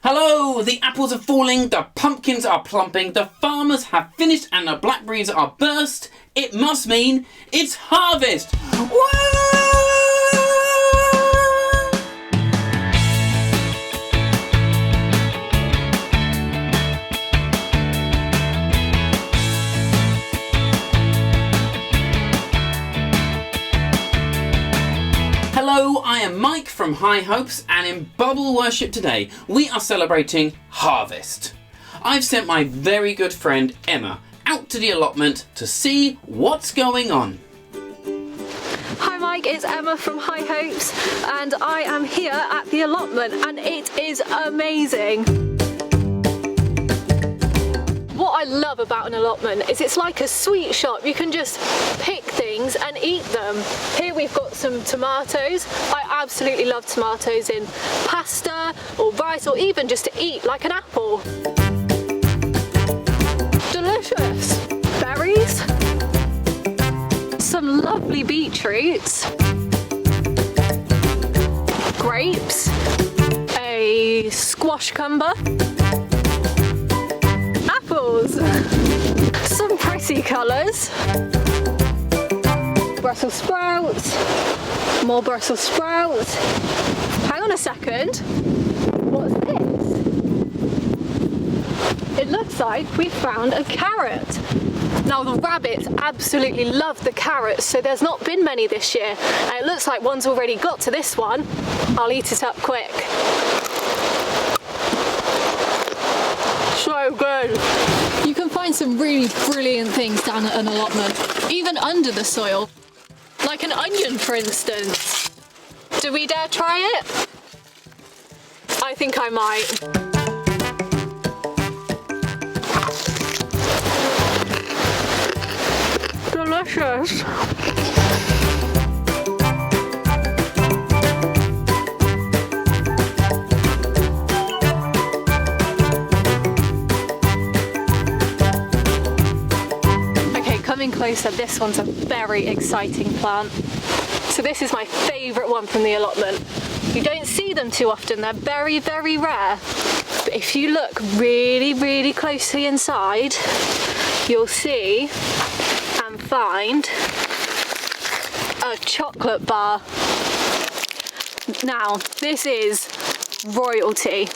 Hello! The apples are falling, the pumpkins are plumping, the farmers have finished and the blackberries are burst. It must mean it's harvest! Woo! Hello, I am Mike from High Hopes, and in Bubble Worship today we are celebrating Harvest. I've sent my very good friend Emma out to the allotment to see what's going on. Hi Mike, it's Emma from High Hopes and I am here at the allotment and it is amazing. What I love about an allotment is it's like a sweet shop. You can just pick things and eat them. Here we've got some tomatoes. I absolutely love tomatoes in pasta or rice or even just to eat like an apple. Delicious. Berries. Some lovely beetroots. Grapes. A squashcumber. Some pretty colours. Brussels sprouts. More Brussels sprouts. Hang on a second. What's this? It looks like we found a carrot. Now the rabbits absolutely love the carrots, so there's not been many this year. And it looks like one's already got to this one. I'll eat it up quick. So good. You can find some really brilliant things down at an allotment, even under the soil. Like an onion, for instance. Do we dare try it? I think I might. Delicious. Coming closer, this one's a very exciting plant. So this is my favourite one from the allotment. You don't see them too often, they're very, very rare. But if you look really, really closely inside, you'll see and find a chocolate bar. Now, this is royalty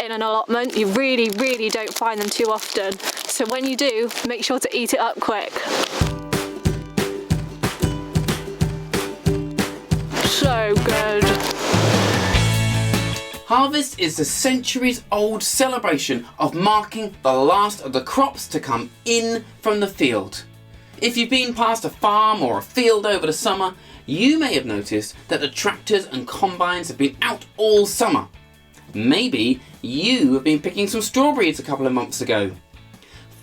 in an allotment. You really, really don't find them too often. So when you do, make sure to eat it up quick. So good. Harvest is the centuries-old celebration of marking the last of the crops to come in from the field. If you've been past a farm or a field over the summer, you may have noticed that the tractors and combines have been out all summer. Maybe you have been picking some strawberries a couple of months ago.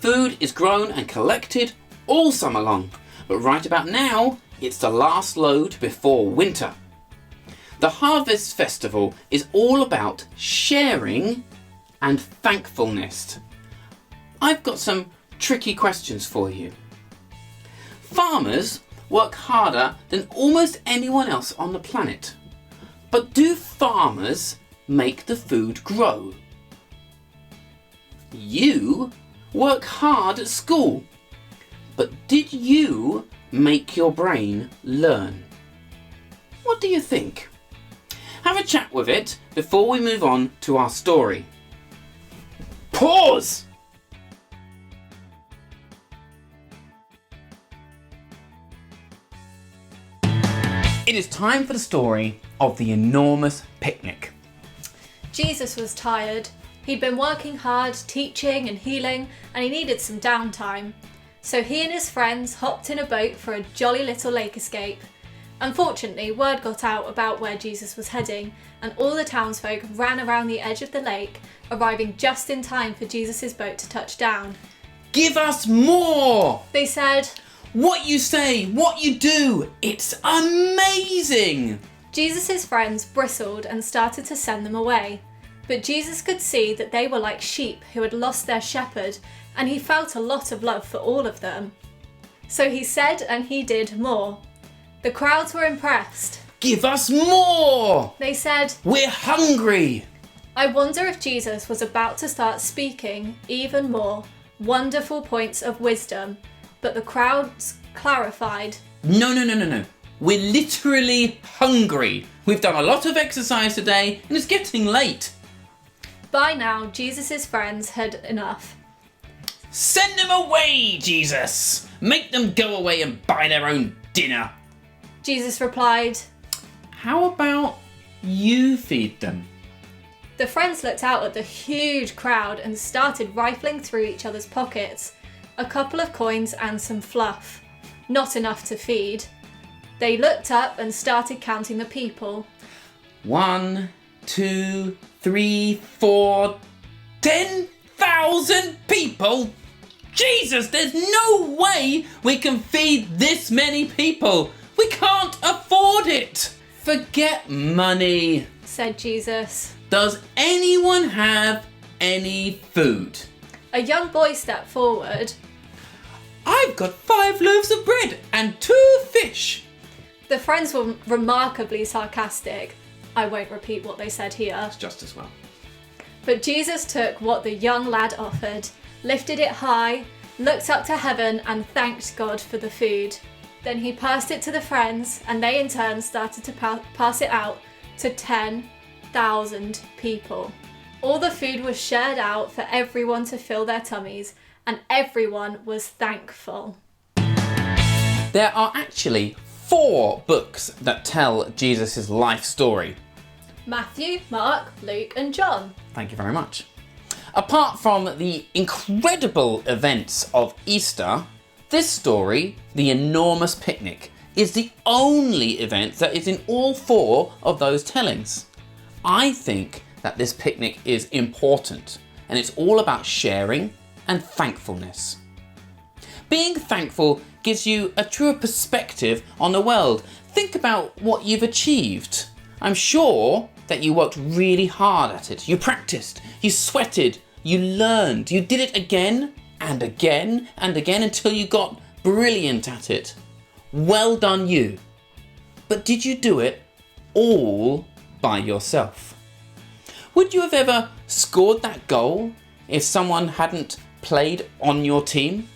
Food is grown and collected all summer long, but right about now, it's the last load before winter. The Harvest Festival is all about sharing and thankfulness. I've got some tricky questions for you. Farmers work harder than almost anyone else on the planet. But do farmers make the food grow? You work hard at school, but did you make your brain learn? What do you think? Have a chat with it before we move on to our story. Pause! It is time for the story of the enormous picnic. Jesus was tired. He'd been working hard, teaching and healing, and he needed some downtime. So he and his friends hopped in a boat for a jolly little lake escape. Unfortunately, word got out about where Jesus was heading, and all the townsfolk ran around the edge of the lake, arriving just in time for Jesus' boat to touch down. Give us more! They said, What you say, what you do, it's amazing! Jesus' friends bristled and started to send them away. But Jesus could see that they were like sheep who had lost their shepherd, and he felt a lot of love for all of them. So he said and he did more. The crowds were impressed. Give us more! They said, We're hungry! I wonder if Jesus was about to start speaking even more wonderful points of wisdom, but the crowds clarified. No. We're literally hungry. We've done a lot of exercise today and it's getting late. By now, Jesus' friends had enough. Send them away, Jesus! Make them go away and buy their own dinner. Jesus replied, How about you feed them? The friends looked out at the huge crowd and started rifling through each other's pockets. A couple of coins and some fluff. Not enough to feed. They looked up and started counting the people. 1, 2, 3, 4, 10,000 people? Jesus, there's no way we can feed this many people. We can't afford it. Forget money, said Jesus. Does anyone have any food? A young boy stepped forward. I've got 5 loaves of bread and 2 fish. The friends were remarkably sarcastic. I won't repeat what they said here. It's just as well. But Jesus took what the young lad offered, lifted it high, looked up to heaven and thanked God for the food. Then he passed it to the friends and they in turn started to pass it out to 10,000 people. All the food was shared out for everyone to fill their tummies and everyone was thankful. There are actually 4 books that tell Jesus' life story. Matthew, Mark, Luke and John. Thank you very much. Apart from the incredible events of Easter, this story, The Enormous Picnic, is the only event that is in all 4 of those tellings. I think that this picnic is important and it's all about sharing and thankfulness. Being thankful gives you a truer perspective on the world. Think about what you've achieved. I'm sure that you worked really hard at it. You practiced, you sweated, you learned, you did it again and again and again until you got brilliant at it. Well done you. But did you do it all by yourself? Would you have ever scored that goal if someone hadn't played on your team?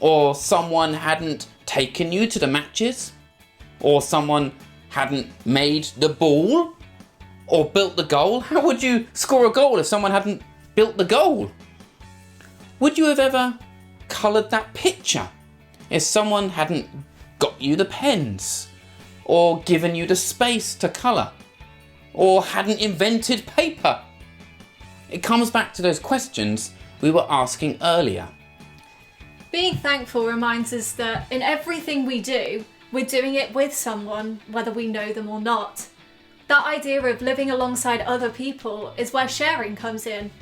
Or someone hadn't taken you to the matches? Or someone hadn't made the ball? Or built the goal? How would you score a goal if someone hadn't built the goal? Would you have ever coloured that picture if someone hadn't got you the pens? Or given you the space to colour? Or hadn't invented paper? It comes back to those questions we were asking earlier. Being thankful reminds us that in everything we do, we're doing it with someone, whether we know them or not. That idea of living alongside other people is where sharing comes in.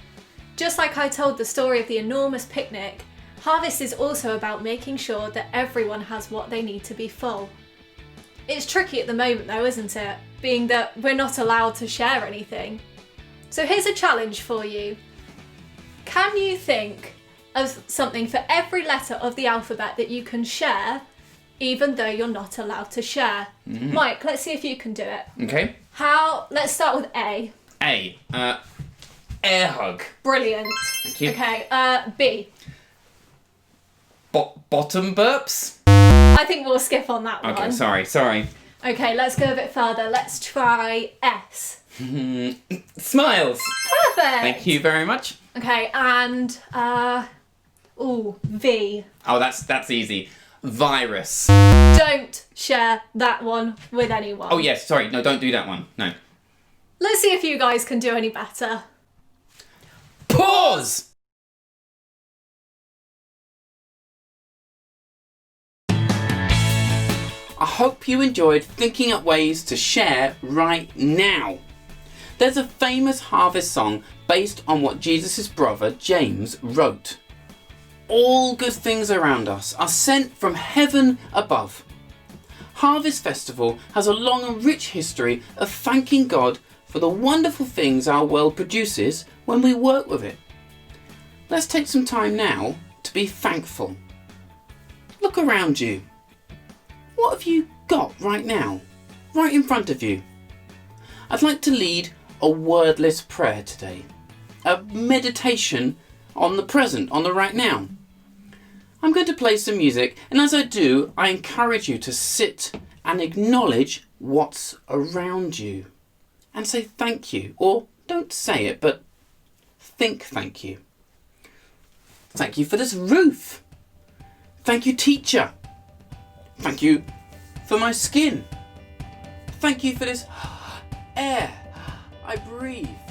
Just like I told the story of the enormous picnic, Harvest is also about making sure that everyone has what they need to be full. It's tricky at the moment though, isn't it? Being that we're not allowed to share anything. So here's a challenge for you. Can you think of something for every letter of the alphabet that you can share, even though you're not allowed to share? Mike, let's see if you can do it. Okay. Let's start with A. A. Air hug. Brilliant. Thank you. Okay, B. Bottom burps? I think we'll skip on that one. Okay, sorry. Okay, let's go a bit further. Let's try S. Smiles. Perfect. Thank you very much. Okay, and V. Oh, that's easy. Virus. Don't share that one with anyone. Oh yes, sorry. No, don't do that one. No. Let's see if you guys can do any better. Pause! I hope you enjoyed thinking up ways to share right now. There's a famous harvest song based on what Jesus' brother James wrote. All good things around us are sent from heaven above. Harvest Festival has a long and rich history of thanking God for the wonderful things our world produces when we work with it. Let's take some time now to be thankful. Look around you. What have you got right now? Right in front of you? I'd like to lead a wordless prayer today. A meditation on the present, on the right now. I'm going to play some music, and as I do, I encourage you to sit and acknowledge what's around you. And say thank you, or don't say it, but think thank you. Thank you for this roof. Thank you, teacher. Thank you for my skin. Thank you for this air I breathe.